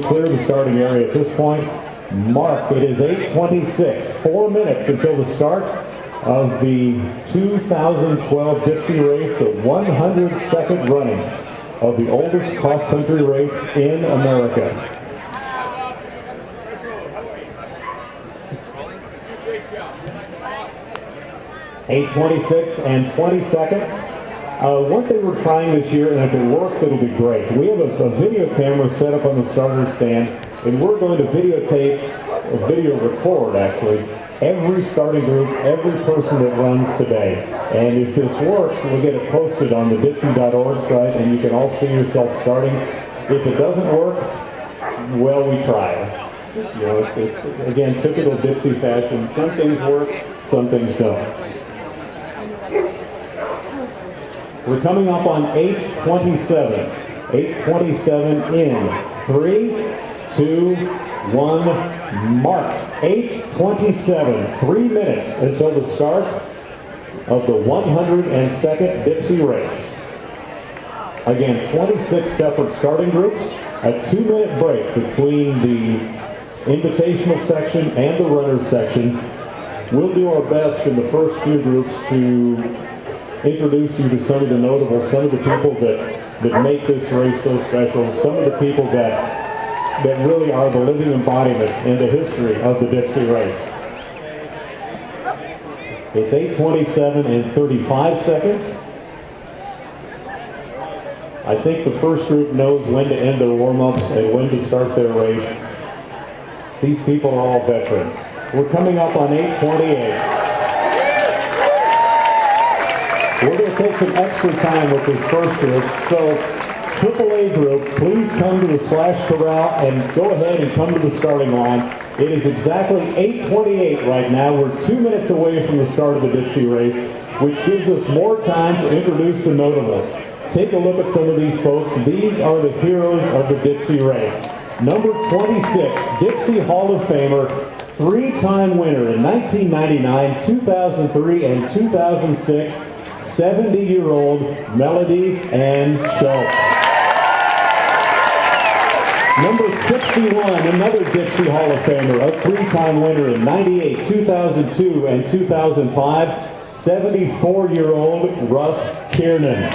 clear the starting area at this point. Mark, it is 8:26, 4 minutes until the start of the 2012 Dipsy race, the 102nd running of the oldest cross-country race in America. 8:26 and 20 seconds. What they were trying this year, and if it works, it'll be great. We have a video camera set up on the starter stand, and we're going to videotape, or video record actually, every starting group, every person that runs today. And if this works, we'll get it posted on the Dipsy.org site, and you can all see yourself starting. If it doesn't work, well, we tried. You know, it's again, typical Dipsy fashion. Some things work, some things don't. We're coming up on 8:27. 8:27 in 3, 2, 1, mark. 8:27, 3 minutes until the start of the 102nd Dipsy race. Again, 26 separate starting groups, a 2-minute break between the invitational section and the runners section. We'll do our best in the first few groups to introduce you to some of the notables, some of the people that make this race so special, some of the people that really are the living embodiment in the history of the Dipsy race. It's 8:27 and 35 seconds. I think the first group knows when to end their warm-ups and when to start their race. These people are all veterans. We're coming up on 8:28. We're going to take some extra time with this first group. So, AAA group, please come to the slash corral and go ahead and come to the starting line. It is exactly 8:28 right now. We're 2 minutes away from the start of the Dipsy race, which gives us more time to introduce the notables. Take a look at some of these folks. These are the heroes of the Dipsy race. Number 26, Dipsy Hall of Famer, 3-time winner in 1999, 2003, and 2006, 70-year-old Melody Ann Schultz. Number 61, another Dipsy Hall of Famer, a 3-time winner in 98, 2002, and 2005, 74-year-old Russ Kiernan.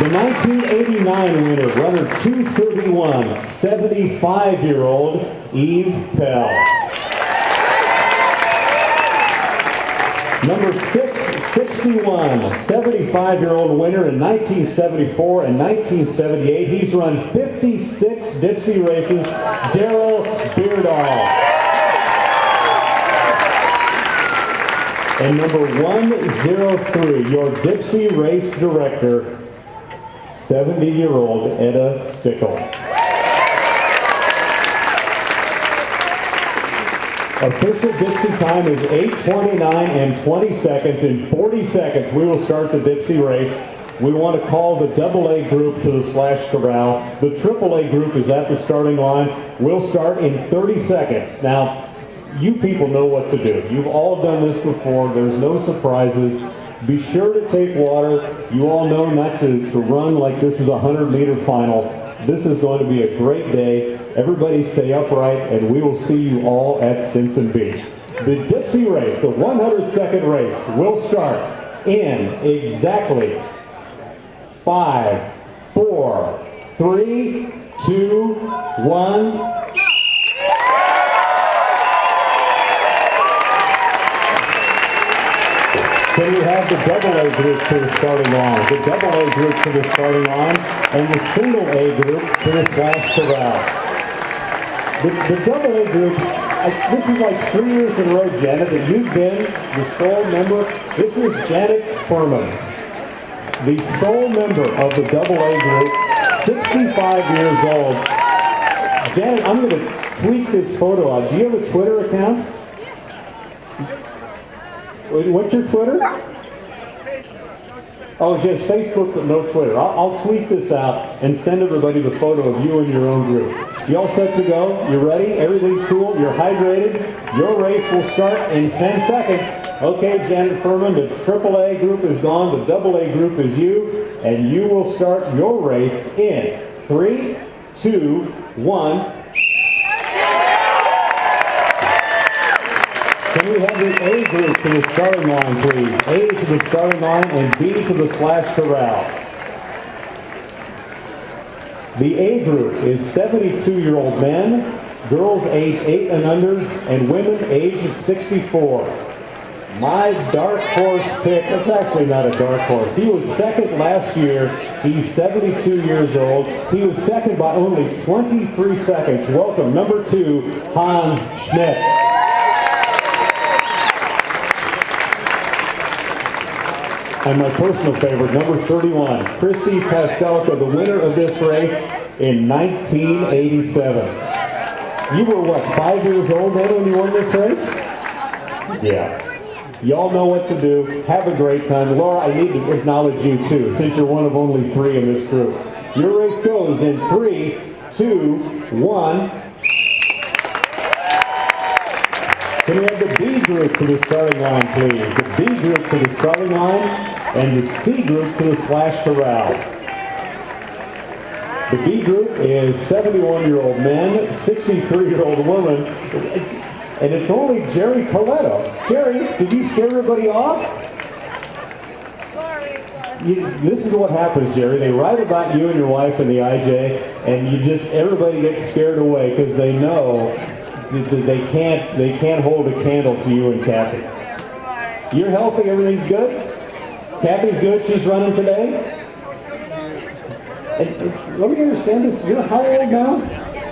The 1989 winner, runner 231, 75-year-old Eve Pell. Number 661, 75-year-old winner in 1974 and 1978. He's run 56 Dipsy races, Daryl Beardall. And number 103, your Dipsy race director, 70-year-old Etta Stickle. Official Dipsy time is 8:29 and 20 seconds. In 40 seconds, we will start the Dipsy race. We want to call the AA group to the slash corral. The AAA group is at the starting line. We'll start in 30 seconds. Now, you people know what to do. You've all done this before. There's no surprises. Be sure to take water. You all know not to run like this is a 100-meter final. This is going to be a great day. Everybody stay upright, and we will see you all at Stinson Beach. The Dipsy race, the 102nd race, will start in exactly 5, 4, 3, 2, 1. Can we have the AA group to the starting line? The AA group to the starting line, and the single A group to the slash corral. The AA group, this is like 3 years in a row, Janet, that you've been the sole member. This is Janet Furman, the sole member of the AA group, 65 years old. Janet, I'm going to tweet this photo out. Do you have a Twitter account? What's your Twitter? Oh, just Facebook, but no Twitter. I'll tweet this out and send everybody the photo of you and your own group. You all set to go? You ready? Everything's cool? You're hydrated? Your race will start in 10 seconds. Okay, Janet Furman, the AAA group is gone. The AA group is you. And you will start your race in 3, 2, 1. Can we have the A group to the starting line, please? A to the starting line and B to the slash corral. The A group is 72-year-old men, girls age 8 and under, and women age 64. My dark horse pick, that's actually not a dark horse. He was second last year. He's 72 years old. He was second by only 23 seconds. Welcome, number 2, Hans Schmidt. And my personal favorite, number 31, Christy Pastelka, the winner of this race in 1987. You were, what, 5 years old then when you won this race? Yeah. Y'all know what to do. Have a great time. Laura, I need to acknowledge you too, since you're one of only 3 in this group. Your race goes in 3, 2, 1. Can we have the B group to the starting line, please? The B group to the starting line and the C group to the slash corral. The B group is 71-year-old men, 63-year-old woman, and it's only Jerry Coletto. Jerry, did you scare everybody off? This is what happens, Jerry. They write about you and your wife in the IJ, and everybody gets scared away because they know they can't hold a candle to you and Kathy. You're healthy, everything's good? Kathy's good, she's running today? And let me understand this, you're how old now?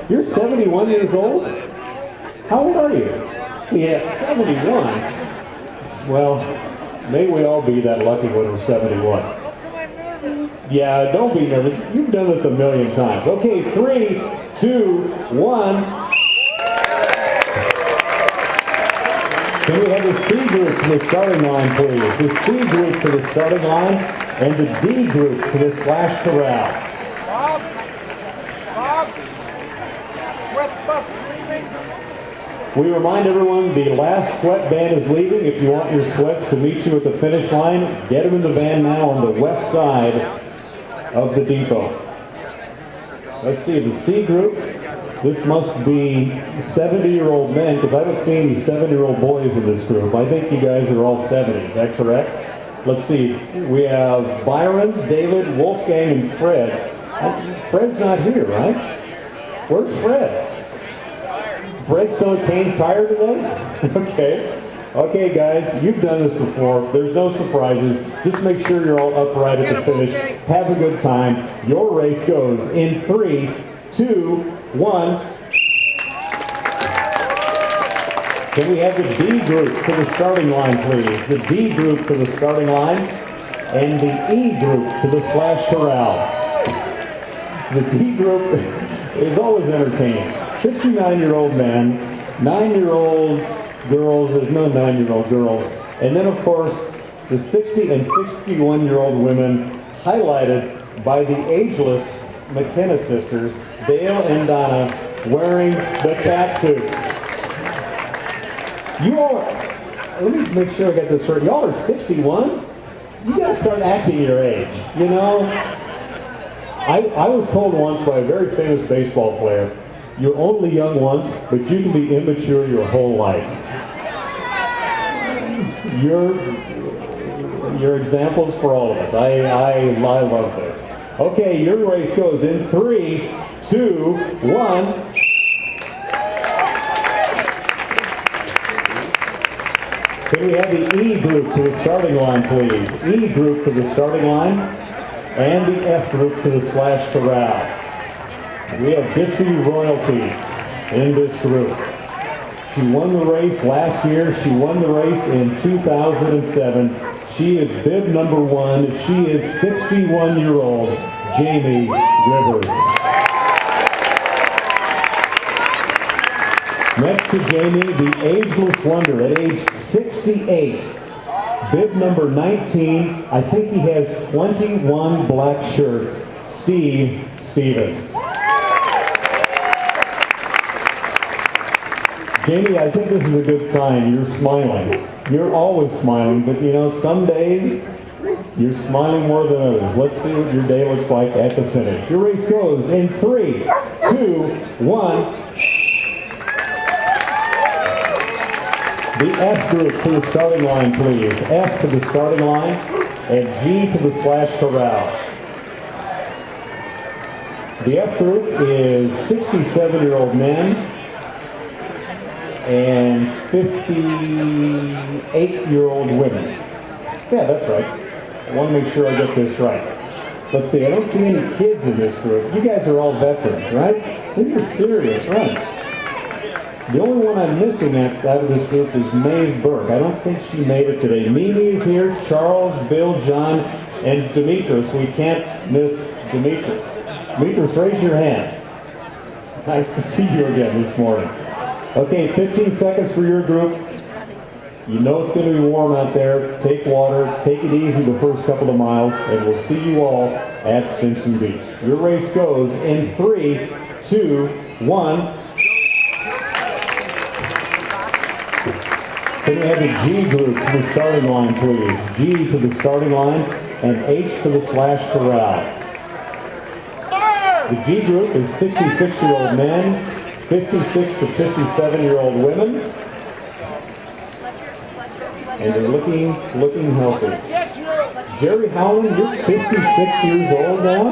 You're 71 years old? How old are you? Yeah, 71. Well, may we all be that lucky when we're 71. Yeah, don't be nervous. You've done this a million times. Okay, 3, 2, 1. Can we have the C group to the starting line, please? The C group to the starting line and the D group to the slash corral. Bob, sweat bus is leaving. We remind everyone the last sweat van is leaving. If you want your sweats to meet you at the finish line, get them in the van now on the west side of the depot. Let's see, the C group. This must be 70-year-old men, because I don't see any 7-year-old boys in this group. I think you guys are all 70. Is that correct? Let's see. We have Byron, David, Wolfgang, and Fred. Fred's not here, right? Where's Fred? Fred's still at Kane's Tire today? Okay. Okay, guys, you've done this before. There's no surprises. Just make sure you're all upright at the finish. Have a good time. Your race goes in 3, 2, 1. Can we have the D group to the starting line, please? The D group to the starting line and the E group to the slash corral. The D group is always entertaining. 69-year-old men, 9-year-old girls, there's no 9-year-old girls, and then of course the 60 and 61-year-old women, highlighted by the ageless McKenna sisters, Dale and Donna, wearing the cat suits. You all, let me make sure I get this right. Y'all are 61? You gotta start acting your age. You know, I was told once by a very famous baseball player, you're only young once, but you can be immature your whole life. You're examples for all of us. I love this. Okay, your race goes in 3, 2, 1. Can we have the E group to the starting line, please? E group to the starting line and the F group to the slash corral. We have Dipsy royalty in this group. She won the race last year. She won the race in 2007. She is bib number 1. She is 61-year-old Jamie Rivers. Next to Jamie, the ageless wonder at age 68. Bib number 19. I think he has 21 black shirts. Steve Stevens. Jamie, I think this is a good sign. You're smiling. You're always smiling, but you know, some days You're smiling more than others. Let's see what your day looks like at the finish. Your race goes in 3, 2, 1. The F group to the starting line, please. F to the starting line and G to the slash corral. The F group is 67-year-old men and 58-year-old women. Yeah, that's right. I want to make sure I get this right. Let's see, I don't see any kids in this group. You guys are all veterans, right? These are serious runs. The only one I'm missing out of this group is Maeve Burke. I don't think she made it today. Mimi is here, Charles, Bill, John, and Demetrius. We can't miss Demetrius. Demetrius, raise your hand. Nice to see you again this morning. Okay, 15 seconds for your group. You know it's going to be warm out there. Take water, take it easy the first couple of miles, and we'll see you all at Stinson Beach. Your race goes in 3, 2, 1. Can we have the G group to the starting line, please? G to the starting line and H to the slash corral. The G group is 66-year-old men, 56 to 57-year-old women, and they're looking healthy. Jerry Howland, you're 56 years old now,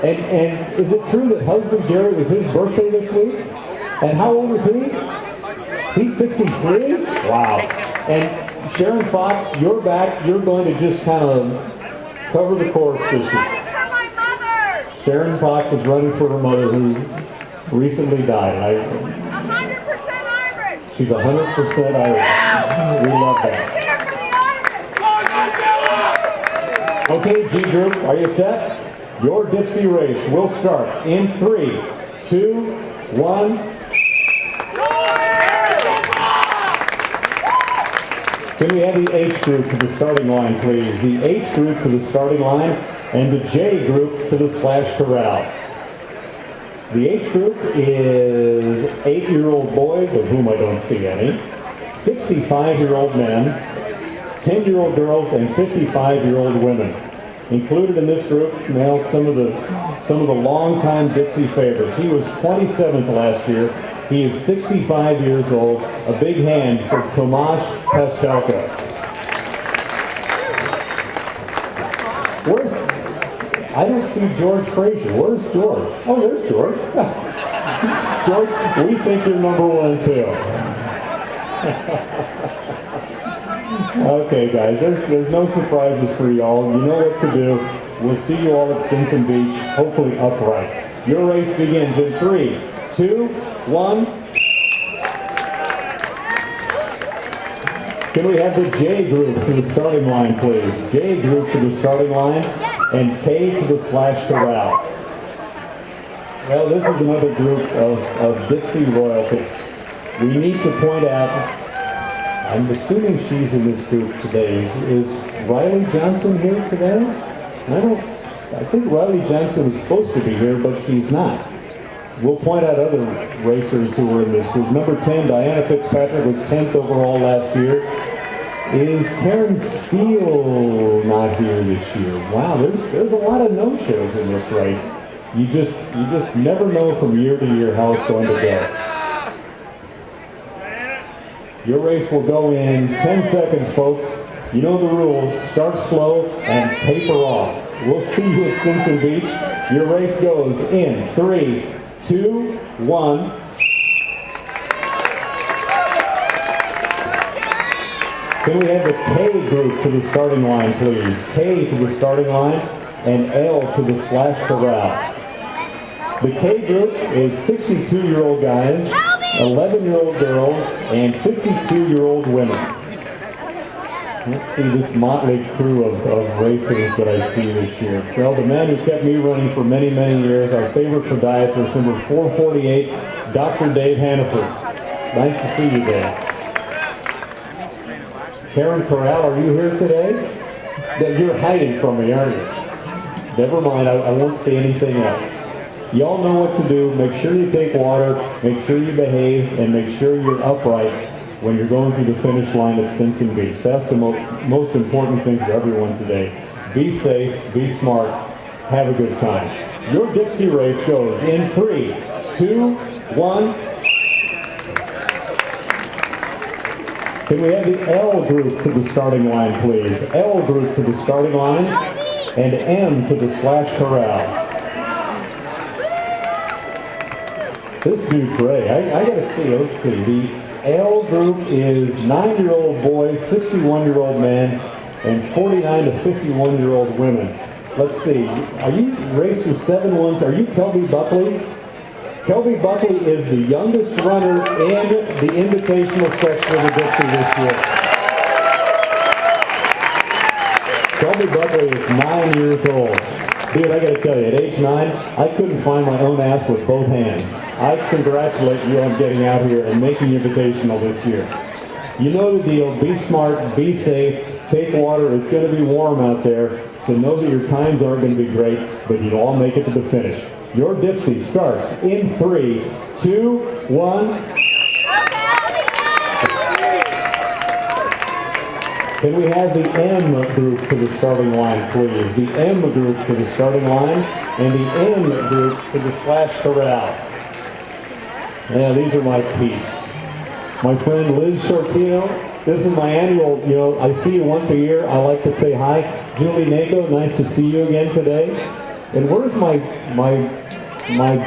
and is it true that husband Jerry was his birthday this week? And how old is he? He's 63? Wow. And Sharon Fox, you're back. You're going to just kind of cover the course this year. Sharon Fox is running for her mother who recently died. 100% Irish. She's 100% Irish. We love that. Okay, G group, are you set? Your Dipsy race will start in 3, 2, 1. Can we have the H group to the starting line, please? The H group to the starting line and the J group to the slash corral. The H group is 8-year-old boys, of whom I don't see any, 65-year-old men, 10-year-old girls, and 55-year-old women. Included in this group, now some of the longtime Dipsy favorites. He was 27th last year. He is 65 years old. A big hand for Tomasz Pastelka. I don't see George Frazier. Where's George? Oh, there's George. George, we think you're number 1 too. Okay, guys, there's no surprises for y'all. You know what to do. We'll see you all at Stinson Beach, hopefully upright. Your race begins in 3, 2, 1. Can we have the J group to the starting line, please? J group to the starting line and K to the slash corral. Well, this is another group of Dipsy royalty. We need to point out, I'm assuming she's in this group today. Is Riley Johnson here today? I think Riley Johnson is supposed to be here, but she's not. We'll point out other racers who were in this group. Number 10, Diana Fitzpatrick, was 10th overall last year. Is Karen Steele not here this year? Wow, there's a lot of no-shows in this race. You just never know from year to year how it's going to go. Your race will go in 10 seconds, folks. You know the rule. Start slow and taper off. We'll see you at Stinson Beach. Your race goes in 3, 2, 1. Can we have the K group to the starting line, please? K to the starting line and L to the slash corral. The K group is 62-year-old guys, 11-year-old girls, and 52-year-old women. Let's see this motley crew of racers that I see this year. Well, the man who kept me running for many, many years, our favorite podiatrist, number 448, Dr. Dave Hannaford. Nice to see you, Dave. Karen Corral, are you here today? You're hiding from me, aren't you? Never mind, I won't say anything else. Y'all know what to do. Make sure you take water, make sure you behave, and make sure you're upright when you're going through the finish line at Stinson Beach. That's the most important thing for everyone today. be safe, be smart, have a good time. Your Dipsy race goes in 3, 2, 1. Can we have the L group to the starting line, please? L group to the starting line, and M to the slash corral. This dude's ready. I gotta see, let's see. The L group is 9-year-old boys, 61-year-old men, and 49 to 51-year-old women. Let's see, are you racer 7-1? Are you Kelby Buckley? Kelby Buckley is the youngest runner in the invitational section of the Dipsy this year. Kelby Buckley is 9 years old. Dude, I gotta tell you, at age 9, I couldn't find my own ass with both hands. I congratulate you on getting out here and making invitational this year. You know the deal, be smart, be safe, take water, it's gonna be warm out there, so know that your times aren't gonna be great, but you'll all make it to the finish. Your Dipsy starts in 3, 2, 1. Can we have the M group to the starting line, please? The M group to the starting line, and the N group to the slash corral. Yeah, these are my peeps. My friend Liz Shortino, this is my annual, I see you once a year. I like to say hi. Julie Nago, nice to see you again today. And where's my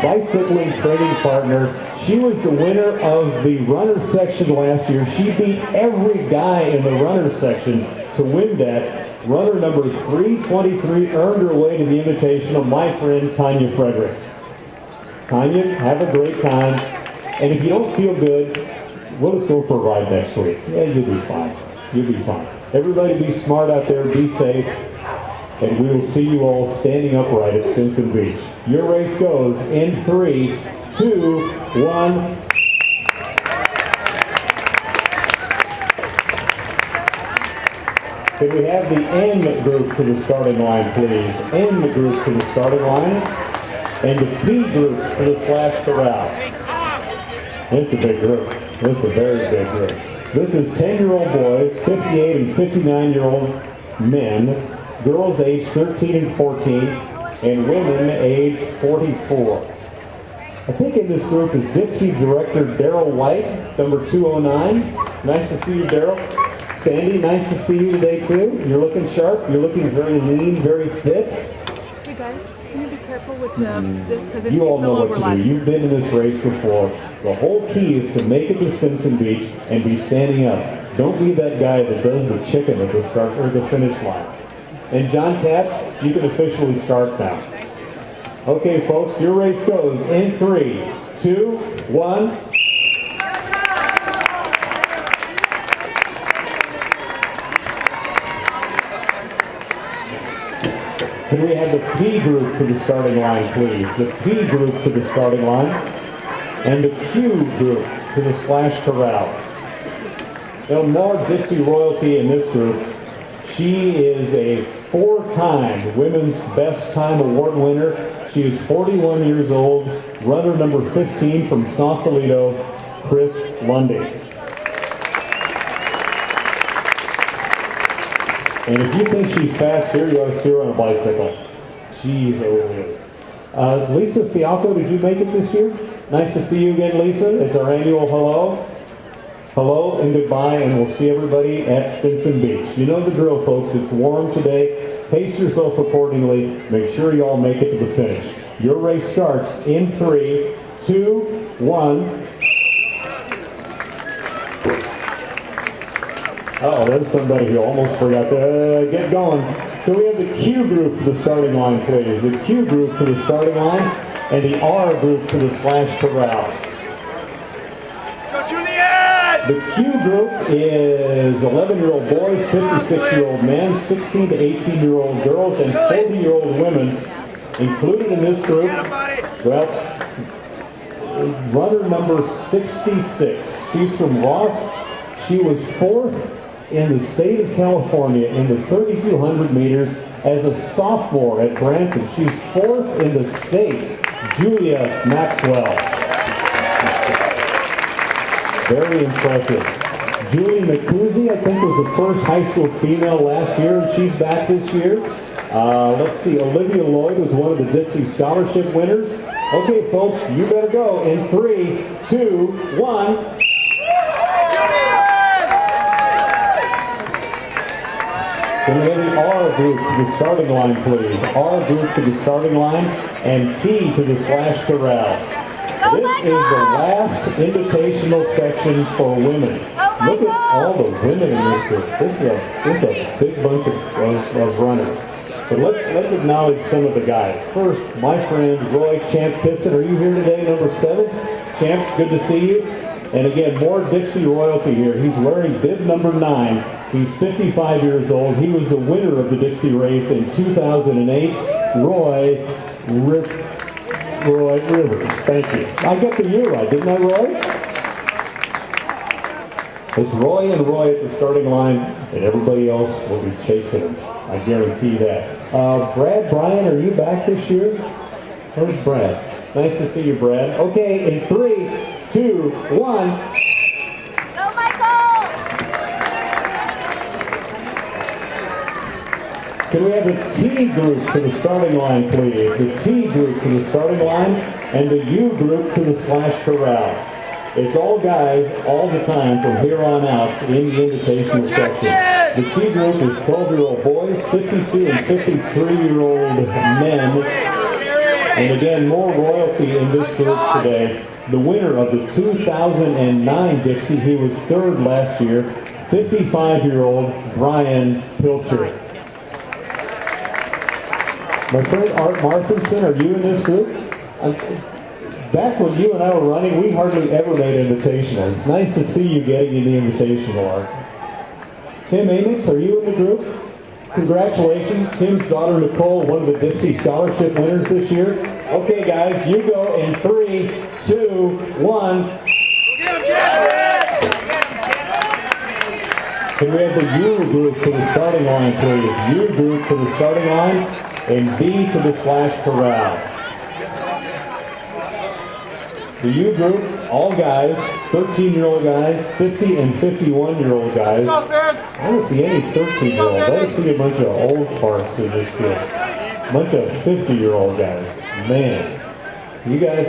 bicycling training partner? She was the winner of the runner section last year. She beat every guy in the runner section to win that. Runner number 323 earned her way to the Invitational, my friend Tanya Fredericks. Tanya, have a great time. And if you don't feel good, we'll just go for a ride next week. Yeah, you'll be fine. You'll be fine. Everybody be smart out there, be safe. And we will see you all standing upright at Stinson Beach. Your race goes in 3, 2, 1. Can we have the N group to the starting line, please? N group to the starting line. And the P groups to the slash corral. It's a big group. It's a very big group. This is 10-year-old boys, 58 and 59-year-old men. Girls age 13 and 14, and women age 44. I think in this group is Dipsy Director Daryl White, number 209. Nice to see you, Daryl. Sandy, nice to see you today, too. You're looking sharp. You're looking very lean, very fit. Hey, guys, can you be careful with this? Because You all know what to do. You've been in this race before. The whole key is to make it to Stinson Beach and be standing up. Don't be that guy that does the chicken at the start or the finish line. And John Katz, you can officially start now. Okay, folks, your race goes in 3, 2, 1. Can we have the P group to the starting line, please? The P group to the starting line, and the Q group to the slash corral. Now, more Dipsy royalty in this group. She is a 4-time Women's Best Time Award winner. She is 41 years old, runner number 15 from Sausalito, Chris Lundy. And if you think she's fast here, you ought to see her on a bicycle. She's is. Lisa Fialco, did you make it this year? Nice to see you again, Lisa. It's our annual hello. Hello and goodbye, and we'll see everybody at Stinson Beach. You know the drill, folks. It's warm today. Pace yourself accordingly. Make sure you all make it to the finish. Your race starts in 3, 2, 1. Uh-oh, there's somebody who almost forgot to get going. Can we have the Q group to the starting line, please? The Q group to the starting line, and the R group to the slash corral. The Q group is 11-year-old boys, 56-year-old men, 16 to 18-year-old girls, and 40-year-old women. Included in this group, well, runner number 66. She's from Ross. She was 4th in the state of California in the 3,200 meters as a sophomore at Branson. She's 4th in the state, Julia Maxwell. Very impressive. Julie McCuzy, I think, was the first high school female last year, and she's back this year. Let's see, Olivia Lloyd was one of the Dipsea Scholarship winners. Okay, folks, you better go in 3, 2, 1. Can we have the R group to the starting line, please? R group to the starting line and T to the slash corral. This is the last invitational section for women. Look at all the women in this group. This is a big bunch of runners. But let's acknowledge some of the guys. First, my friend Roy Champ Piston. Are you here today, number 7? Champ, good to see you. And again, more Dipsy royalty here. He's wearing bib number 9. He's 55 years old. He was the winner of the Dipsy race in 2008. Roy Rivers. Thank you. I got the year right, didn't I, Roy? It's Roy and Roy at the starting line, and everybody else will be chasing him. I guarantee that. Brad, Brian, are you back this year? Where's Brad? Nice to see you, Brad. Okay, in 3, 2, 1. Can we have the T group to the starting line, please? The T group to the starting line and the U group to the slash corral. It's all guys all the time from here on out in the invitational section. The T group is 12-year-old boys, 52 and 53-year-old men. And again, more royalty in this group today. The winner of the 2009 Dipsy, he was 3rd last year, 55-year-old Brian Pilcher. My friend Art Markinson, are you in this group? Back when you and I were running, we hardly ever made invitational. It's nice to see you getting in the invitational, Art. Tim Amix, are you in the group? Congratulations. Tim's daughter Nicole, one of the Dipsy Scholarship winners this year. Okay, guys, you go in 3, 2, 1. Can we have the U group to the starting line, please? U group to the starting line. And B to the slash corral. The U group, all guys, 13-year-old guys, 50 and 51-year-old guys. I don't see any 13-year-olds. I don't see a bunch of old farts in this group. A bunch of 50-year-old guys. Man, you guys,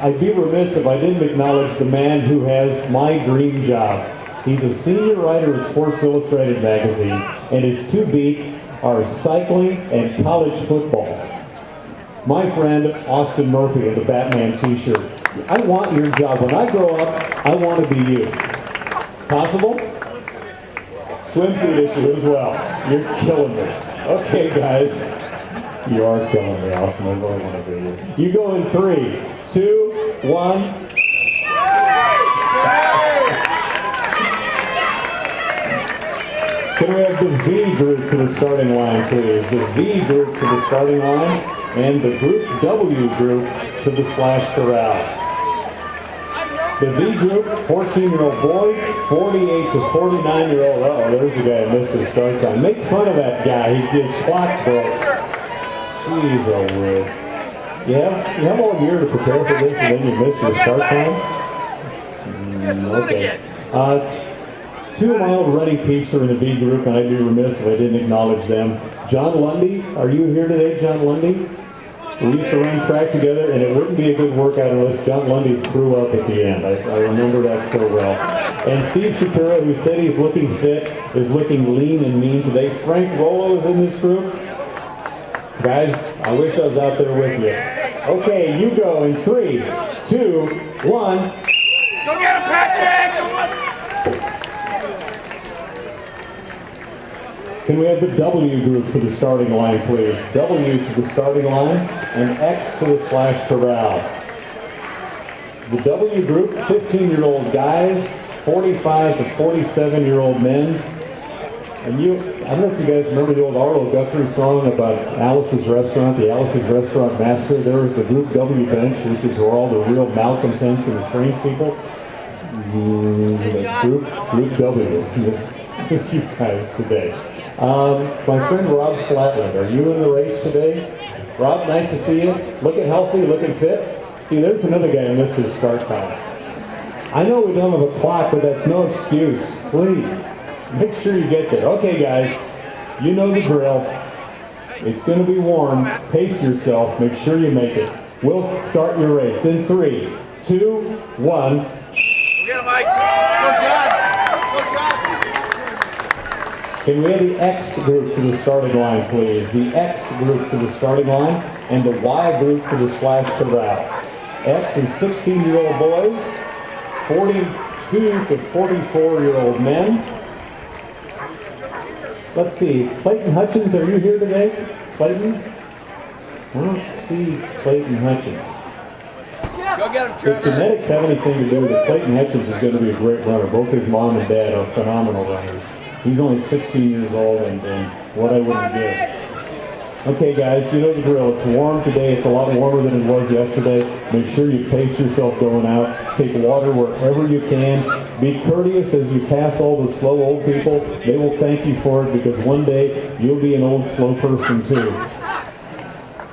I'd be remiss if I didn't acknowledge the man who has my dream job. He's a senior writer at Sports Illustrated magazine, and his 2 beats are cycling and college football. My friend Austin Murphy of the Batman t-shirt. I want your job. When I grow up, I want to be you. Possible? Swimsuit issue as well. You're killing me. Okay, guys. You are killing me, Austin. I really want to be you. You go in 3, 2, 1. Can we have the V group to the starting line, please? The V group to the starting line and the group W group to the slash corral. The V group, 14-year-old boy, 48 to 49-year-old. Uh-oh, there's a guy who missed his start time. Make fun of that guy. His clock broke. Jeez, oh, Liz. You have all year to prepare for this and then you missed your start time? Okay. 2 of my old running peeps are in the V group, and I'd be remiss if I didn't acknowledge them. John Lundy, are you here today, John Lundy? We used to run track together, and it wouldn't be a good workout unless John Lundy threw up at the end. I remember that so well. And Steve Shapiro, who said he's looking fit, is looking lean and mean today. Frank Rollo is in this group. Guys, I wish I was out there with you. Okay, you go in 3, 2, 1. Go get him, Patrick! Can we have the W group to the starting line, please? W to the starting line and X to the slash corral. The W group, 15-year-old guys, 45 to 47-year-old men. And I don't know if you guys remember the old Arlo Guthrie song about Alice's Restaurant, the Alice's Restaurant Massacre. There was the Group W bench, which is where all the real malcontents and the strange people. Group W. It's you guys today. My friend Rob Flatland, are you in the race today? Rob, nice to see you. Looking healthy, looking fit. See, there's another guy who missed his start time. I know we don't have a clock, but that's no excuse. Please, make sure you get there. Okay, guys. You know the drill. It's going to be warm. Pace yourself. Make sure you make it. We'll start your race in 3, 2, 1. Get him, Mike. Good job. Good job. Can we have the X group to the starting line, please? The X group to the starting line and the Y group to the slash corral. X is 16-year-old boys, 42 to 44-year-old men. Let's see, Clayton Hutchins, are you here today? Clayton? I don't see Clayton Hutchins. Go get him, If Trevor. genetics have anything to do with it, Clayton Hutchins is going to be a great runner. Both his mom and dad are phenomenal runners. He's only 16 years old, and what I wouldn't give. Okay, guys, you know the drill. It's warm today. It's a lot warmer than it was yesterday. Make sure you pace yourself going out. Take water wherever you can. Be courteous as you pass all the slow old people. They will thank you for it because one day you'll be an old slow person too.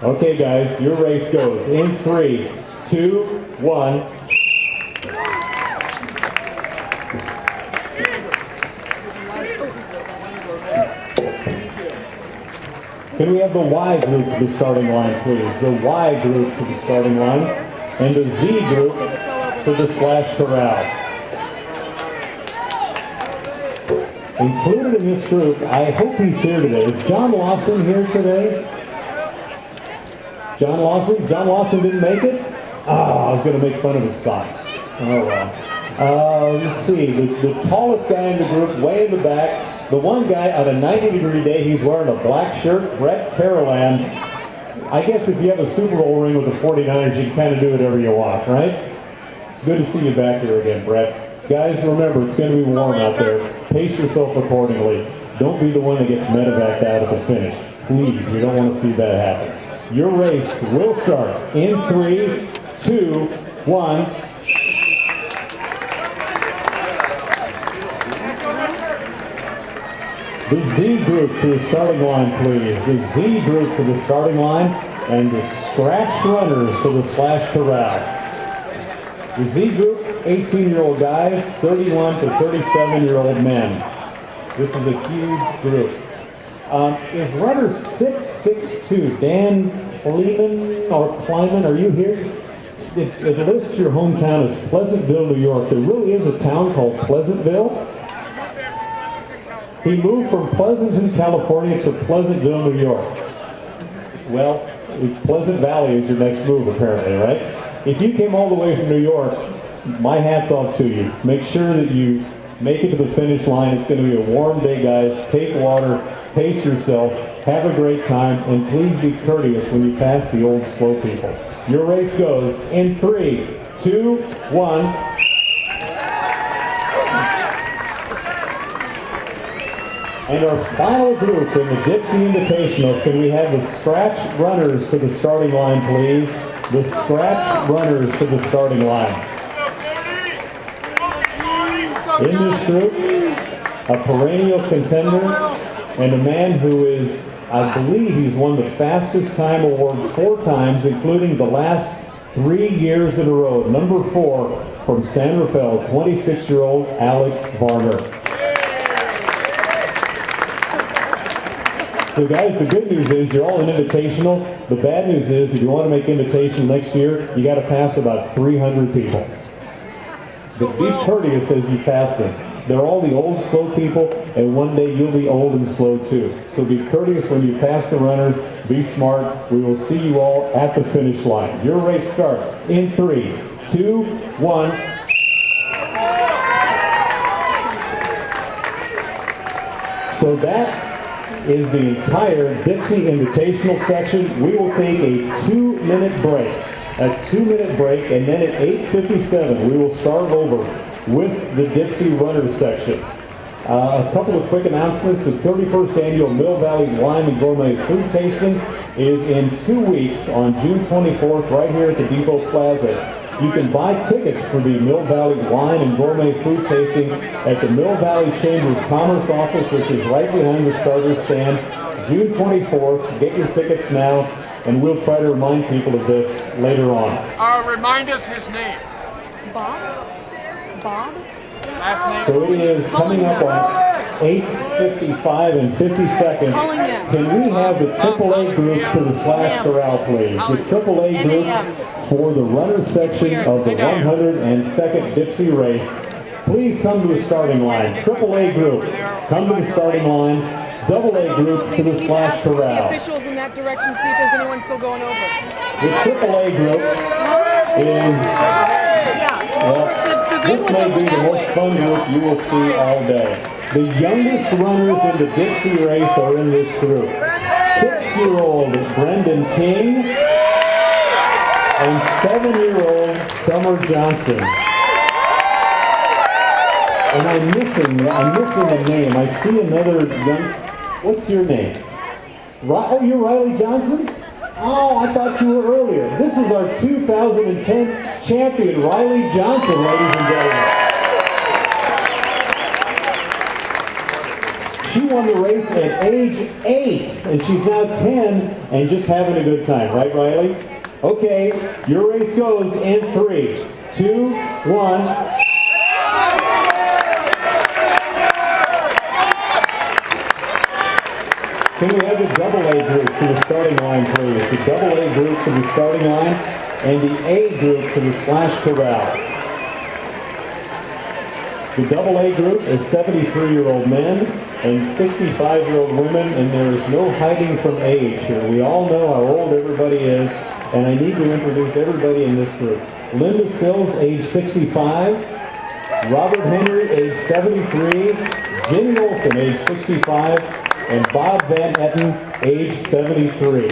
Okay, guys, your race goes in 3, 2, 1. Can we have the Y group to the starting line, please? The Y group to the starting line, and the Z group to the slash corral. Included in this group, I hope he's here today. Is John Lawson here today? John Lawson? John Lawson didn't make it? Ah, I was going to make fun of his socks. Oh well. Let's see, the tallest guy in the group, way in the back. The one guy on a 90-degree day, he's wearing a black shirt, Brett Carolan. I guess if you have a Super Bowl ring with the 49ers, you can kind of do whatever you want, right? It's good to see you back here again, Brett. Guys, remember, it's going to be warm out there. Pace yourself accordingly. Don't be the one that gets medevaced out at the finish. Please, we don't want to see that happen. Your race will start in 3, 2, 1. The Z group to the starting line, please. The Z group to the starting line and the scratch runners to the slash corral. The Z group, 18-year-old guys, 31 to 37-year-old men. This is a huge group. Is runner 662, Dan Kleiman, are you here? It lists your hometown as Pleasantville, New York. There really is a town called Pleasantville. He moved from Pleasanton, California to Pleasantville, New York. Well, Pleasant Valley is your next move, apparently, right? If you came all the way from New York, my hat's off to you. Make sure that you make it to the finish line. It's going to be a warm day, guys. Take water, pace yourself, have a great time, and please be courteous when you pass the old slow people. Your race goes in 3, 2, 1. And our final group in the Dipsea Invitational, can we have the scratch runners to the starting line, please? The scratch runners to the starting line. In this group, a perennial contender and a man who is, I believe he's won the fastest time award 4 times, including the last 3 years in a row. Number 4 from San Rafael, 26-year-old Alex Varner. So guys, the good news is you're all in Invitational. The bad news is if you want to make Invitational next year, you got to pass about 300 people. But be courteous as you pass them. They're all the old, slow people, and one day you'll be old and slow too. So be courteous when you pass the runners. Be smart. We will see you all at the finish line. Your race starts in 3, 2, 1. So that is the entire Dipsy Invitational section. We will take a 2-minute break. A 2-minute break, and then at 8:57 we will start over with the Dipsy Runners section. A couple of quick announcements. The 31st annual Mill Valley Wine and Gourmet Food Tasting is in 2 weeks on June 24th right here at the Depot Plaza. You can buy tickets for the Mill Valley Wine and Gourmet Food Tasting at the Mill Valley Chamber of Commerce office, which is right behind the starter stand. June 24th. Get your tickets now, and we'll try to remind people of this later on. Remind us his name. Bob? Last name? So it is coming up on 8:55 and 50 seconds. Can we have the AAA group to the slash corral, please? The AAA group for the runners section of the 102nd Dipsy race. Please come to the starting line. AAA group, come to the starting line. AA group to the slash corral. The officials in that direction, see if there's anyone still going over. The AAA group is, well, this may be the most fun group you will see all day. The youngest runners in the Dipsy race are in this group. 6-year-old Brendan King and 7-year-old Summer Johnson. And I'm missing a name. I see another young, what's your name? Oh, you're Riley Johnson? Oh, I thought you were earlier. This is our 2010 champion, Riley Johnson, ladies and gentlemen. She won the race at age 8, and she's now 10 and just having a good time. Right, Riley? Okay, your race goes in 3, 2, 1. Can we have the AA group to the starting line, please? The AA group to the starting line and the A group to the slash corral. The AA group is 73-year-old men and 65-year-old women, and there is no hiding from age here. We all know how old everybody is, and I need to introduce everybody in this group. Linda Sills, age 65. Robert Henry, age 73. Jimmy Olson, age 65. And Bob Van Etten, age 73.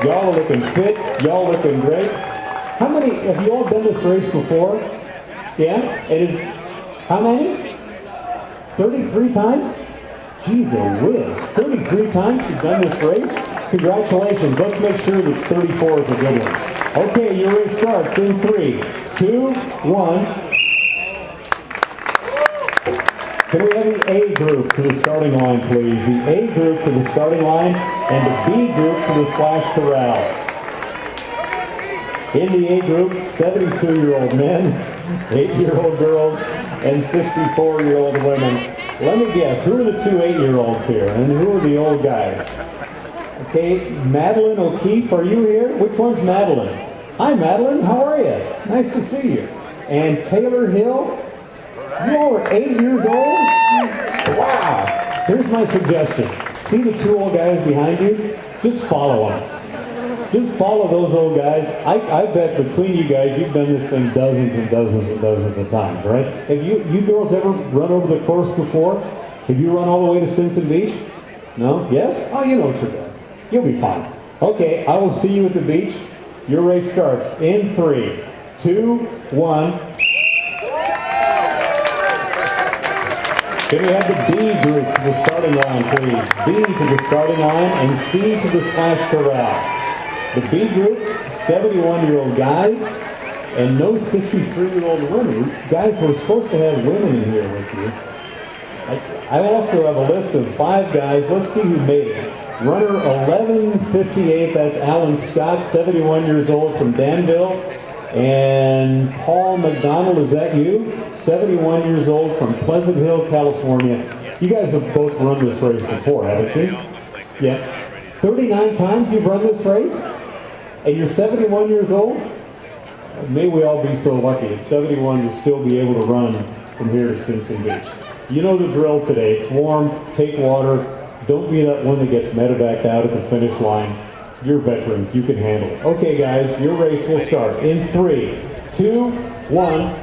Y'all are looking fit. Y'all looking great. How many, have you all done this race before? Yeah? It is, how many? 33 times? Jeez, a whiz. 33 times you've done this race? Congratulations. Let's make sure that 34 is a good one. Okay, your race starts in 3, 2, 1. Can we have the A group to the starting line, please? The A group to the starting line and the B group to the slash corral. In the A group, 72-year-old men, 8-year-old girls, and 64-year-old women. Let me guess, who are the 2 8-year-olds here? And who are the old guys? Okay, Madeline O'Keefe, are you here? Which one's Madeline? Hi, Madeline. How are you? Nice to see you. And Taylor Hill? You all are 8 years old? Wow. Here's my suggestion. See the 2 old guys behind you? Just follow them. Just follow those old guys. I bet between you guys, you've done this thing dozens and dozens and dozens of times, right? Have you girls ever run over the course before? Have you run all the way to Stinson Beach? No? Yes? Oh, you know what you're doing. You'll be fine. Okay, I will see you at the beach. Your race starts in 3, 2, 1. Can we have the B group to the starting line, please? B to the starting line and C to the slash corral. The B group, 71-year-old guys and no 63-year-old women. Guys, we're supposed to have women in here with you. I also have a list of 5 guys. Let's see who made it. Runner 1158, that's Alan Scott, 71 years old from Danville. And Paul McDonald, is that you? 71 years old from Pleasant Hill, California. You guys have both run this race before, haven't you? Yeah. 39 times you've run this race? And you're 71 years old? May we all be so lucky at 71 to still be able to run from here to Stinson Beach. You know the drill today. It's warm, take water. Don't be that one that gets medevaced out at the finish line. You're veterans, you can handle it. Okay guys, your race will start in 3, 2, 1.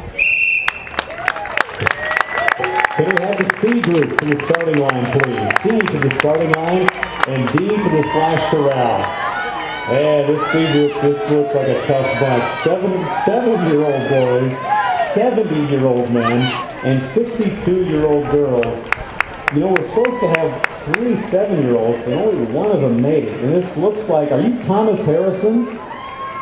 Can we have the C group to the starting line, please? C to the starting line and D to the slash corral. Yeah, this C group, this looks like a tough bunch. 7-year-old boys, 70-year-old men, and 62-year-old girls. You know, we're supposed to have 3 7-year-olds, but only one of them made it. And this looks like, are you Thomas Harrison?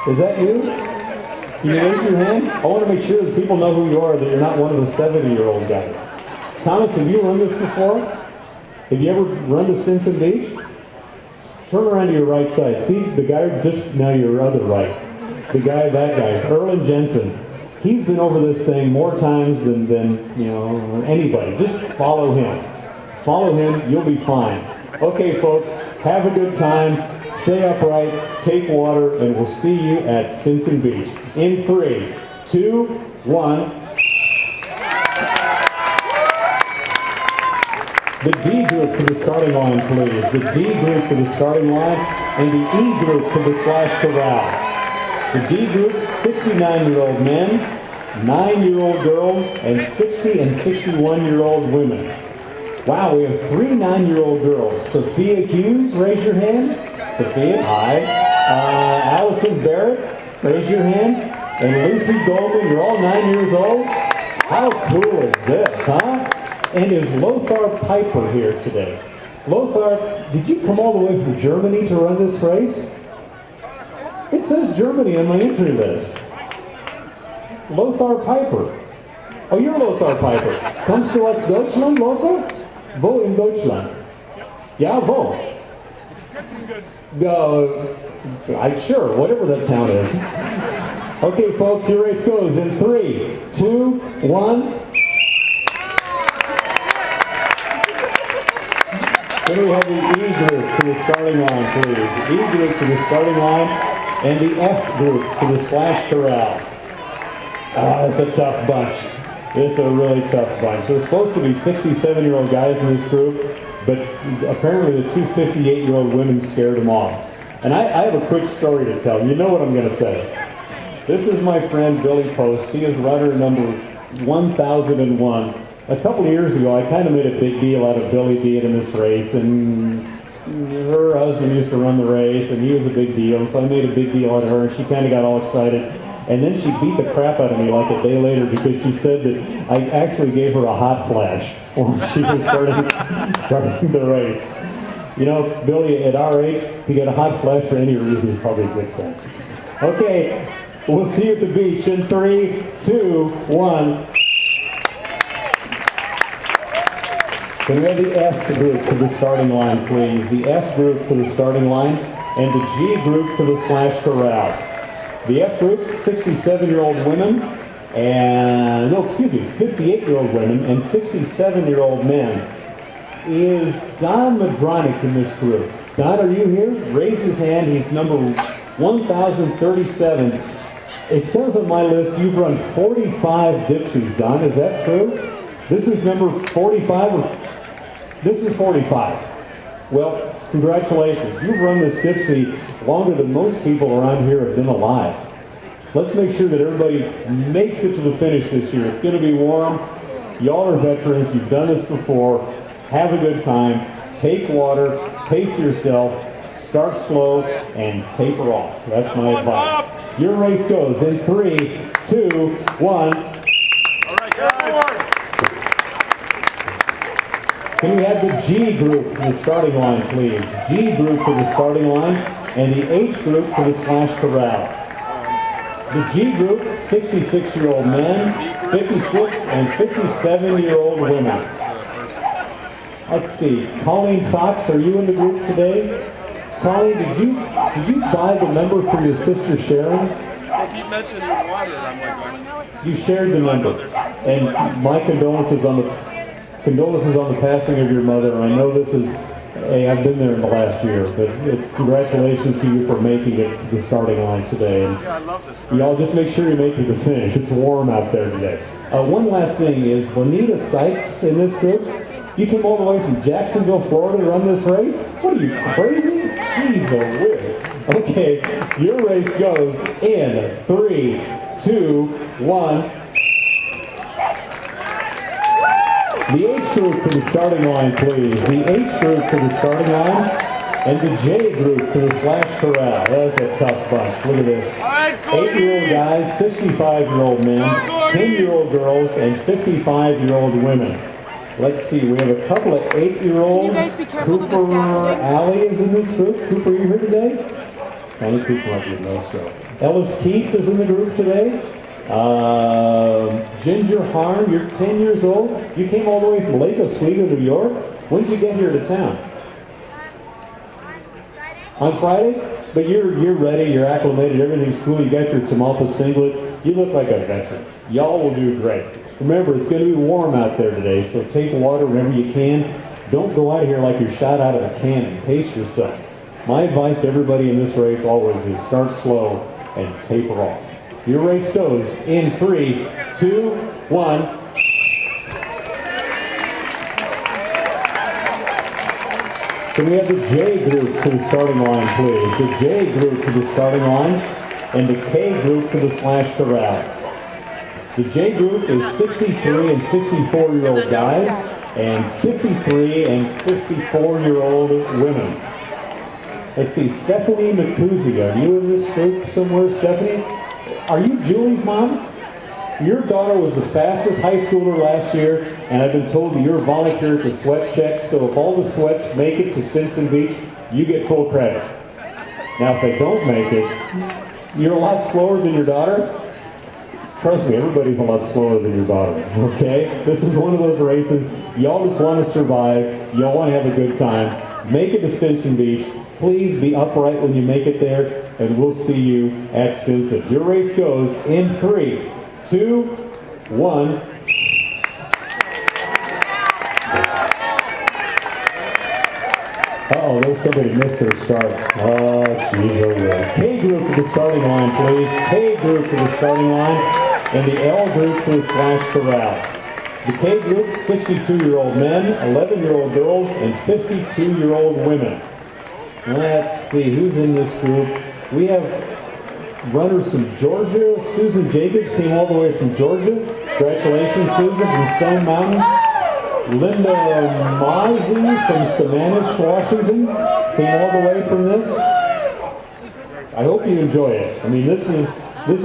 Is that you? Can you raise your hand? I want to make sure that people know who you are, that you're not one of the 70-year-old guys. Thomas, have you run this before? Have you ever run to Stinson Beach? Turn around to your right side. See the guy just now, your other right. The guy, that guy, Erlen Jensen. He's been over this thing more times than you know, anybody. Just follow him. Follow him, you'll be fine. Okay, folks, have a good time. Stay upright, take water, and we'll see you at Stinson Beach. In 3, 2, 1. The D group to the starting line, please. The D group to the starting line, and the E group to the slash corral. The D group, 69-year-old men, 9-year-old girls, and 60 and 61-year-old women. Wow, we have 3 9-year-old girls. Sophia Hughes, raise your hand. Sophia, hi. Allison Barrett, raise your hand. And Lucy Goldman, you're all 9 years old. How cool is this, huh? And is Lothar Piper here today? Lothar, did you come all the way from Germany to run this race? It says Germany on my entry list. Lothar Piper. Oh, you're Lothar Piper. Kommst du aus Deutschland, Lothar? Wo in Deutschland? Ja, wo? Sure, whatever that town is. Okay, folks, your race goes in 3, 2, 1. Then we have the E group to the starting line, please. The E group to the starting line, and the F group to the slash corral. It's a tough bunch. It's a really tough bunch. There's supposed to be 67-year-old guys in this group, but apparently the 2 58-year-old women scared them off. And I have a quick story to tell. You know what I'm going to say. This is my friend Billy Post. He is runner number 1001. A couple of years ago, I kind of made a big deal out of Billy being in this race, and her husband used to run the race, and he was a big deal, so I made a big deal out of her, and she kind of got all excited. And then she beat the crap out of me like a day later because she said that I actually gave her a hot flash when she was starting the race. You know, Billy, at our age, to get a hot flash for any reason is probably a good thing. Okay, we'll see you at the beach in 3, 2, 1. Can we have the F group to the starting line, please? The F group to the starting line, and the G group to the slash corral. The F group, 67-year-old women, and, 58-year-old women and 67-year-old men. Is Don Madronic in this group? Don, are you here? Raise his hand. He's number 1037. It says on my list you've run 45 Dipsies, Don. Is that true? This is number 45? This is 45. Well, congratulations. You've run this Dipsy longer than most people around here have been alive. Let's make sure that everybody makes it to the finish this year. It's going to be warm. Y'all are veterans. You've done this before. Have a good time. Take water. Pace yourself. Start slow and taper off. That's my advice. Your race goes in 3, 2, 1. All right, guys. Can we have the G group to the starting line, please? G group to the starting line, and the H group to the slash corral. The G group, 66-year-old men, 56 and 57-year-old women. Let's see. Colleen Fox, are you in the group today? Colleen, did you buy the number for your sister Sharon? They keep mentioning water, I'm like, You shared the number, and my condolences on the passing of your mother. I know this is, hey, I've been there in the last year, but congratulations to you for making it to the starting line today. And yeah, I love this. y'all just make sure you make it to the finish. It's warm out there today. One last thing is, Bonita Sykes in this group, you came all the way from Jacksonville, Florida to run this race? What are you, crazy? Jeez, a whiz. Okay, your race goes in 3, 2, 1. The H group to the starting line, please. The H group to the starting line, and the J group to the slash corral. That's a tough bunch. Look at this. 8-year-old guys, 65-year-old men, 10-year-old girls, and 55-year-old women. Let's see, we have a couple of 8-year-olds. Cooper Alley is in this group. Cooper, are you here today? Connie Cooper might be a no-show. Ellis Keith is in the group today. Ginger Harm, you're 10 years old. You came all the way from Lake Oswego, New York. When did you get here to town? On Friday? But you're ready, you're acclimated, everything's cool. You got your Tamalpa singlet. You look like a veteran. Y'all will do great. Remember, it's going to be warm out there today, so take water whenever you can. Don't go out of here like you're shot out of a cannon. Pace yourself. My advice to everybody in this race always is start slow and taper off. Your race goes in 3, 2, 1. Can we have the J group to the starting line, please? The J group to the starting line, and the K group to the slash corral. The J group is 63 and 64-year-old guys, and 53 and 54-year-old women. Let's see, Stephanie McCuzy, are you in this group somewhere, Stephanie? Are you Julie's mom? Your daughter was the fastest high schooler last year, and I've been told that you're a volunteer at the sweat check, so if all the sweats make it to Stinson Beach, you get full credit. Now, if they don't make it, you're a lot slower than your daughter. Trust me, everybody's a lot slower than your daughter, okay? This is one of those races, y'all just want to survive, y'all want to have a good time. Make it to Stinson Beach. Please be upright when you make it there, and we'll see you at Stinson. Your race goes in 3, 2, 1. Uh-oh, there's somebody missed their start. Oh, jeez, oh yes. K group to the starting line, please. K group to the starting line, and the L group to the slash corral. The K group, 62-year-old men, 11-year-old girls, and 52-year-old women. Let's see, who's in this group? We have runners from Georgia. Susan Jacobs came all the way from Georgia. Congratulations, Susan, from Stone Mountain. Linda Mozzie from Sammamish, Washington, came all the way from this. I hope you enjoy it. I mean, this is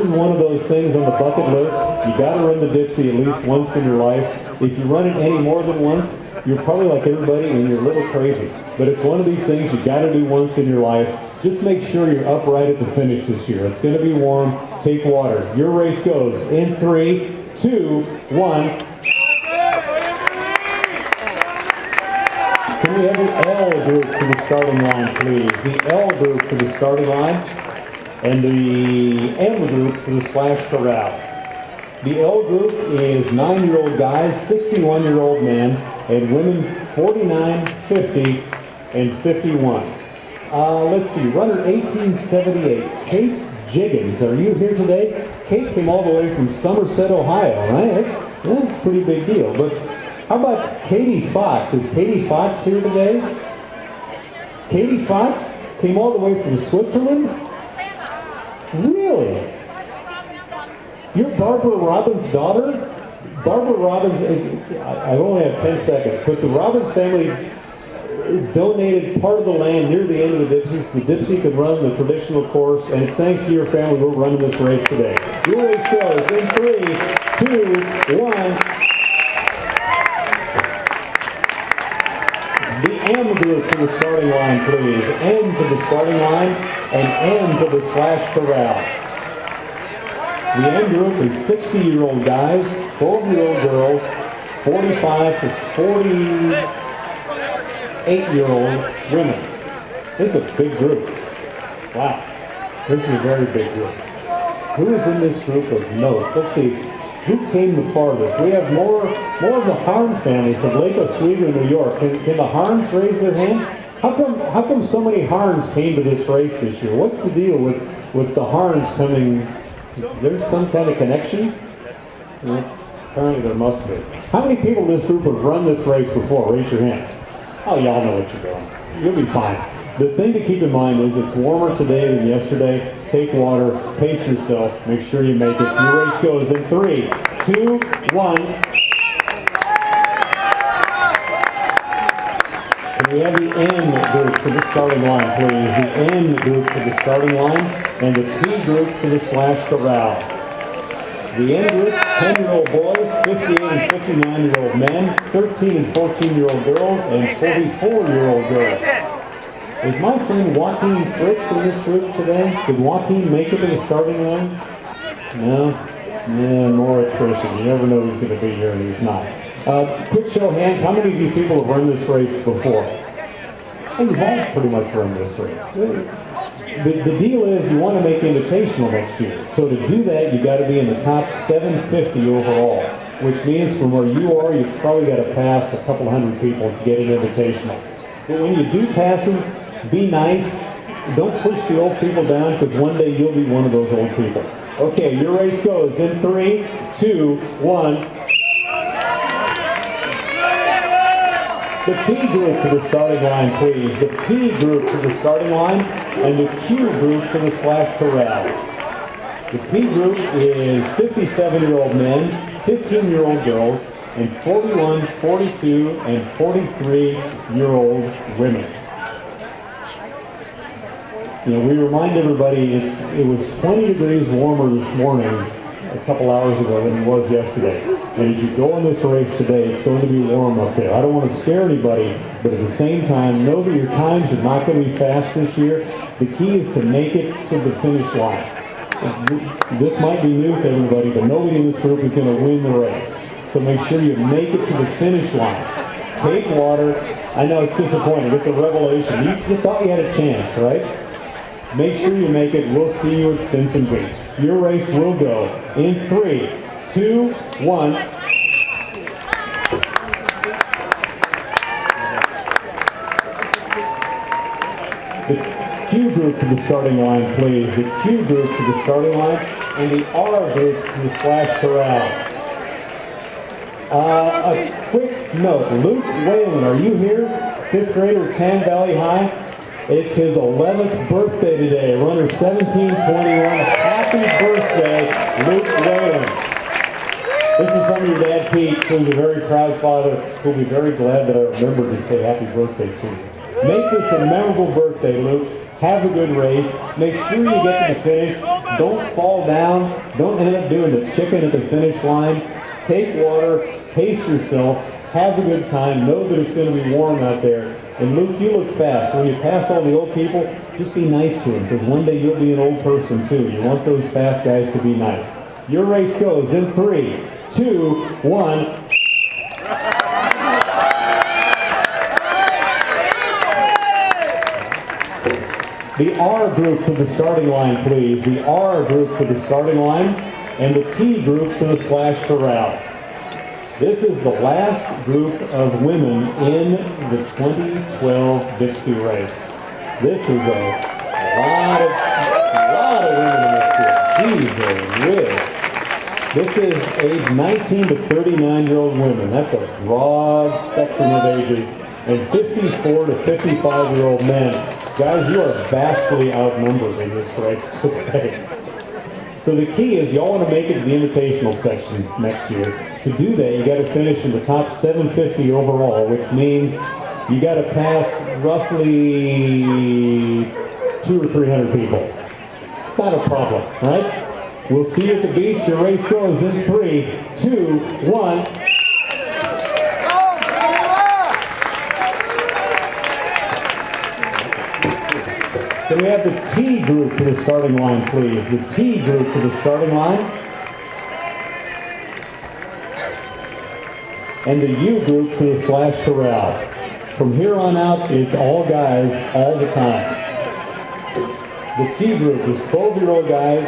one of those things on the bucket list. You got to run the Dipsy at least once in your life. If you run it any more than once, you're probably like everybody and you're a little crazy. But it's one of these things you got to do once in your life. Just make sure you're upright at the finish this year. It's going to be warm. Take water. Your race goes in 3, 2, 1. Can we have the L group to the starting line, please? The L group to the starting line, and the M group to the slash corral. The L group is 9-year-old guys, 61-year-old men, and women 49, 50, and 51. Let's see, runner 1878, Kate Jiggins. Are you here today? Kate came all the way from Somerset, Ohio, right? That's a pretty big deal. But how about Katie Fox? Is Katie Fox here today? Katie Fox came all the way from Switzerland? Really? You're Barbara Robbins' daughter? Barbara Robbins, I only have 10 seconds, but the Robbins family donated part of the land near the end of the Dipsy so the Dipsy could run the traditional course, and it's thanks to your family we're running this race today. Your race goes in 3, 2, 1. The M group to the starting line, please. M to the starting line, and N to the slash corral. The M group is 60-year-old guys, 12-year-old girls, 45 to 48-year-old women. This is a big group. Wow. This is a very big group. Who is in this group of note? Let's see. Who came the farthest? We have more of the Harn family from Lake Oswego, New York. Can the Harns raise their hand? How come so many Harns came to this race this year? What's the deal with the Harns coming? There's some kind of connection? Well, apparently there must be. How many people in this group have run this race before? Raise your hand. Oh, y'all know what you're doing. You'll be fine. The thing to keep in mind is it's warmer today than yesterday. Take water, pace yourself, make sure you make it. Your race goes in 3, 2, 1. Can we have the N group to the starting line, please? The N group to the starting line, and the P group to the slash corral. The N group, 10-year-old boys, 58 and 59-year-old men, 13 and 14-year-old girls, and 44-year-old girls. Is my friend Joaquin Fritz in this group today? Did Joaquin make it to the starting line? No? Yeah, more attrition. You never know who's going to be here and who's not. Quick show of hands, how many of you people have run this race before? And you've all pretty much run this race. The deal is you want to make Invitational next year. So to do that, you got to be in the top 750 overall. which means from where you are, you've probably got to pass a couple hundred people to get an invitational. But when you do pass them, be nice. Don't push the old people down, because one day you'll be one of those old people. Okay, your race goes in 3, 2, 1. The P group to the starting line, please. The P group to the starting line, and the Q group to the slash corral. The P group is 57-year-old men, 15-year-old girls, and 41, 42, and 43-year-old women. You know, we remind everybody it was 20 degrees warmer this morning a couple hours ago than it was yesterday. And as you go on this race today, it's going to be warm up there. I don't want to scare anybody, but at the same time, know that your times are not going to be fast this year. The key is to make it to the finish line. This might be new to everybody, but nobody in this group is going to win the race. So make sure you make it to the finish line. Take water. I know it's disappointing. It's a revelation. You thought you had a chance, right? Make sure you make it. We'll see you at Stinson Beach. Your race will go in 3, 2, 1. The Q group to the starting line, please. The Q group to the starting line, and the R group to the slash corral. A quick note. Luke Whalen, are you here? 5th grader, Tan Valley High. It's his 11th birthday today. Runner 1721. Happy birthday, Luke Whalen. This is from your dad, Pete, who's a very proud father, who'll be very glad that I remembered to say happy birthday to you. Make this a memorable birthday, Luke. Have a good race. Make sure you get to the finish. Don't fall down. Don't end up doing the chicken at the finish line. Take water. Pace yourself. Have a good time. Know that it's going to be warm out there. And Luke, you look fast. When you pass all the old people, just be nice to them, because one day you'll be an old person too. You want those fast guys to be nice. Your race goes in 3, 2, 1. The R group to the starting line, please. The R group to the starting line, and the T group to the slash corral. This is the last group of women in the 2012 Dipsy race. This is a lot of women in this group. Jeez, this is age 19 to 39-year-old women. That's a broad spectrum of ages. And 54 to 55-year-old men. Guys, you are vastly outnumbered in this race today. So the key is y'all want to make it to the invitational section next year. To do that, you got to finish in the top 750 overall, which means you got to pass roughly 200 or 300 people. Not a problem, right? We'll see you at the beach. Your race goes in 3, 2, 1. Can we have the T group to the starting line, please? The T group to the starting line. And the U group to the slash corral. From here on out, it's all guys all the time. The T group is 12-year-old guys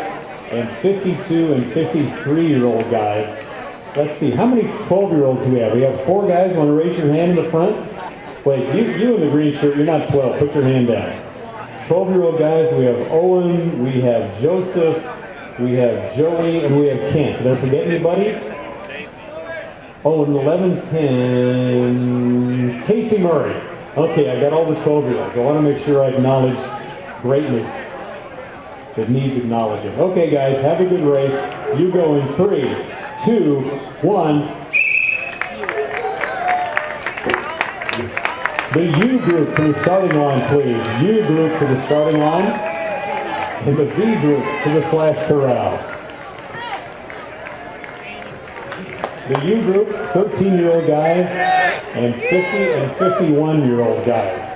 and 52 and 53-year-old guys. Let's see, how many 12-year-olds do we have? We have 4 guys. Want to raise your hand in the front? Wait, you in the green shirt, you're not 12. Put your hand down. 12-year-old guys, we have Owen, we have Joseph, we have Joey, and we have Kent. Did I forget anybody? Oh, and 11-10, Casey Murray. Okay, I got all the 12-year-olds. I want to make sure I acknowledge greatness that needs acknowledging. Okay, guys, have a good race. You go in 3, 2, 1. The U group to the starting line, please. U group to the starting line. And the V group to the slash corral. The U group, 13-year-old guys and 50 and 51-year-old guys.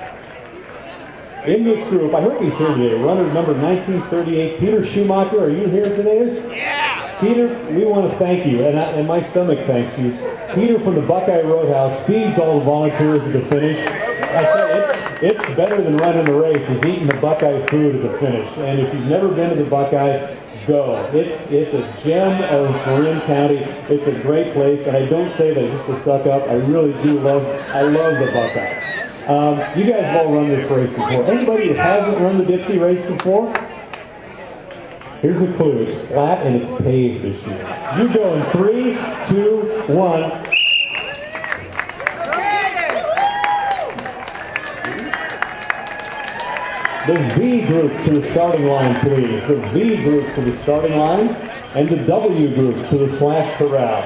In this group, I hope he's here today, runner number 1938, Peter Schumacher. Are you here today? Yeah! Peter, we want to thank you, and my stomach thanks you. Peter from the Buckeye Roadhouse feeds all the volunteers at the finish. I tell you, it's better than running the race, is eating the Buckeye food at the finish. And if you've never been to the Buckeye, go. It's a gem of Marin County. It's a great place, and I don't say that just to suck up. I really do love the Buckeye. You guys have all run this race before. Anybody who hasn't run the Dipsy race before? Here's a clue. It's flat and it's paved this year. You go in 3, 2, 1. The V group to the starting line, please. The V group to the starting line, and the W group to the slash corral.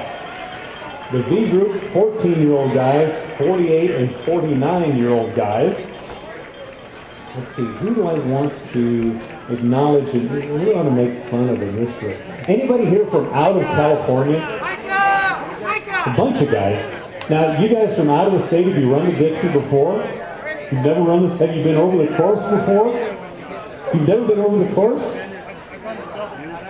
The V group, 14-year-old guys, 48 and 49-year-old guys. Let's see, who do I want to acknowledge and who do I want to make fun of in this group? Anybody here from out of California? A bunch of guys. Now, you guys from out of the state, have you run the Dipsy before? You've never run this? Have you been over the course before? You've never been over the course?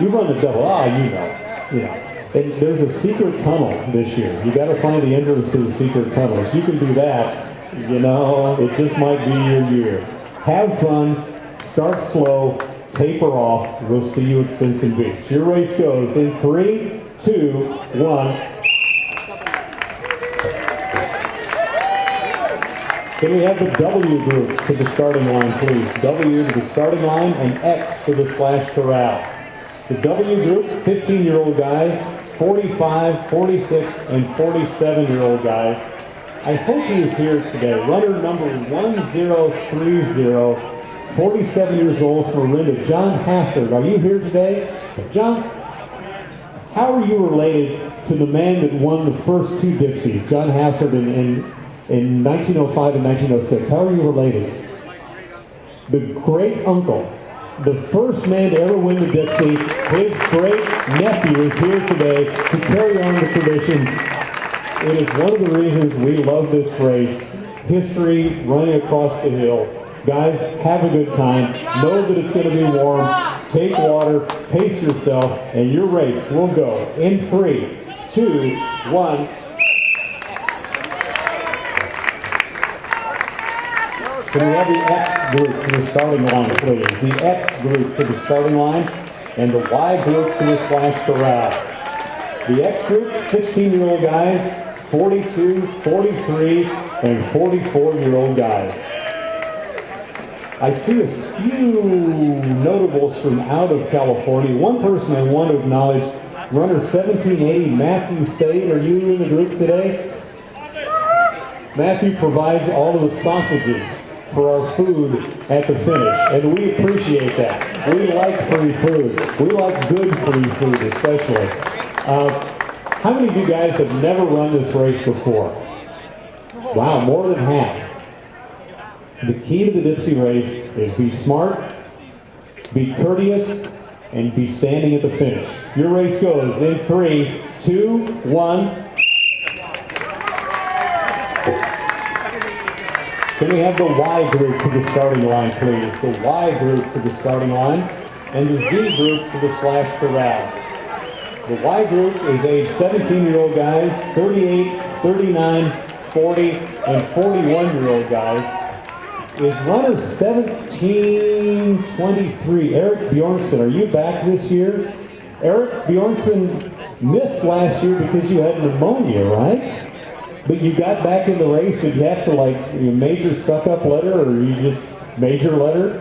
You've run the double. You know. Yeah. And there's a secret tunnel this year. You got to find the entrance to the secret tunnel. If you can do that, you know, it just might be your year. Have fun. Start slow. Taper off. We'll see you at Stinson Beach. Your race goes in 3, 2, 1. Can we have the W group to the starting line, please? W to the starting line and X to the slash corral. The W group, 15-year-old guys, 45, 46, and 47-year-old guys. I hope he is here today. Runner number 1030, 47 years old from Orinda, John Hassard. Are you here today? John, how are you related to the man that won the first 2 Dipsies, John Hassard in 1905 and 1906. How are you related? The great uncle, the first man to ever win the Dipsy, his great nephew is here today to carry on the tradition. It is one of the reasons we love this race. History running across the hill. Guys, have a good time. Know that it's going to be warm. Take water, pace yourself, and your race will go in 3, 2, 1. Can we have the X group to the starting line, please? The X group to the starting line and the Y group to the slash corral. The X group, 16-year-old guys, 42, 43, and 44-year-old guys. I see a few notables from out of California. One person I want to acknowledge, runner 1780, Matthew Sade. Are you in the group today? Matthew provides all of the sausages for our food at the finish, and we appreciate that. We like free food. We like good free food, especially. How many of you guys have never run this race before? Wow, more than half. The key to the Dipsy race is be smart, be courteous, and be standing at the finish. Your race goes in 3, 2, 1. Can we have the Y group to the starting line, please? The Y group to the starting line, and the Z group to the slash corral. The Y group is age 17-year-old guys, 38, 39, 40, and 41-year-old guys. Is runner 1723, Eric Bjornsson. Are you back this year? Eric Bjornsson missed last year because you had pneumonia, right? But you got back in the race. Did you have to major suck-up letter, or you just major letter?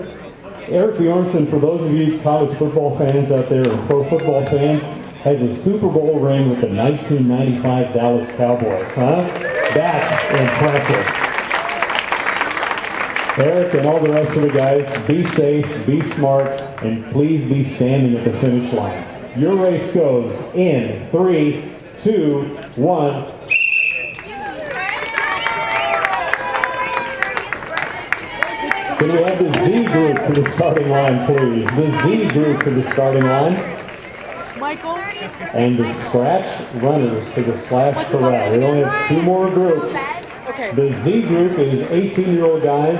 Eric Bjornsson, for those of you college football fans out there and pro football fans, has a Super Bowl ring with the 1995 Dallas Cowboys, huh? That's impressive. Eric and all the rest of the guys, be safe, be smart, and please be standing at the finish line. Your race goes in 3, 2, 1. Can we have the Z group to the starting line, please? The Z group to the starting line. Michael? And the scratch runners to the slash corral. We only have 2 more groups. Okay. The Z group is 18-year-old guys,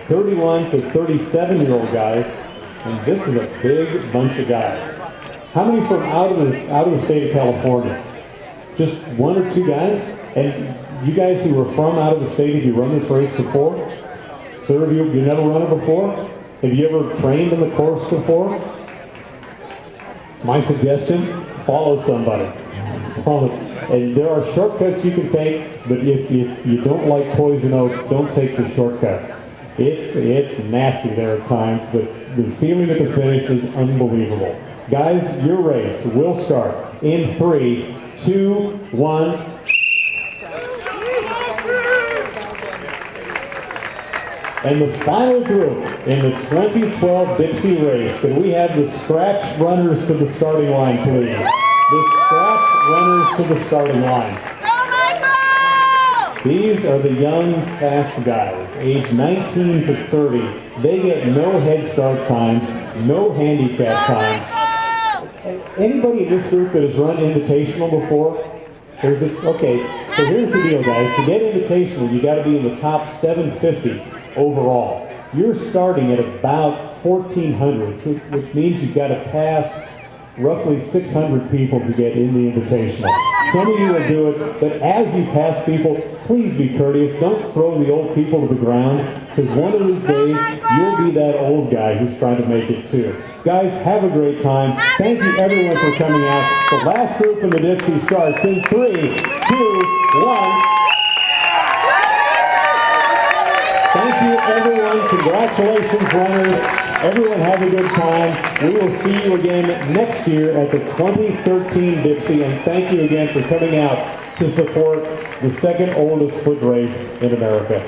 31 to 37-year-old guys, and this is a big bunch of guys. How many from out of the state of California? Just 1 or 2 guys? And you guys who were from out of the state, have you run this race before? Sir, have you never run it before? Have you ever trained in the course before? My suggestion, follow somebody. Follow. And there are shortcuts you can take, but if you don't like poison oak, don't take the shortcuts. It's nasty there at times, but the feeling at the finish is unbelievable. Guys, your race will start in 3, 2, 1. And the final group in the 2012 Dipsy race, can we have the scratch runners to the starting line, please? The scratch runners to the starting line. These are the young, fast guys, age 19 to 30. They get no head start times, no handicap times. Anybody in this group that has run Invitational before? Okay, so here's the deal, guys. To get Invitational, you got to be in the top 750 overall. You're starting at about 1,400, which means you've got to pass roughly 600 people to get in the Invitational. Some of you will do it, but as you pass people, please be courteous. Don't throw the old people to the ground, because one of these days, you'll be that old guy who's trying to make it too. Guys, have a great time. Thank you everyone for coming out. The last group in the Dipsea starts in 3, 2, 1. Thank you everyone. Congratulations, runners. Everyone have a good time. We will see you again next year at the 2013 Dipsy, and thank you again for coming out to support the second oldest foot race in America.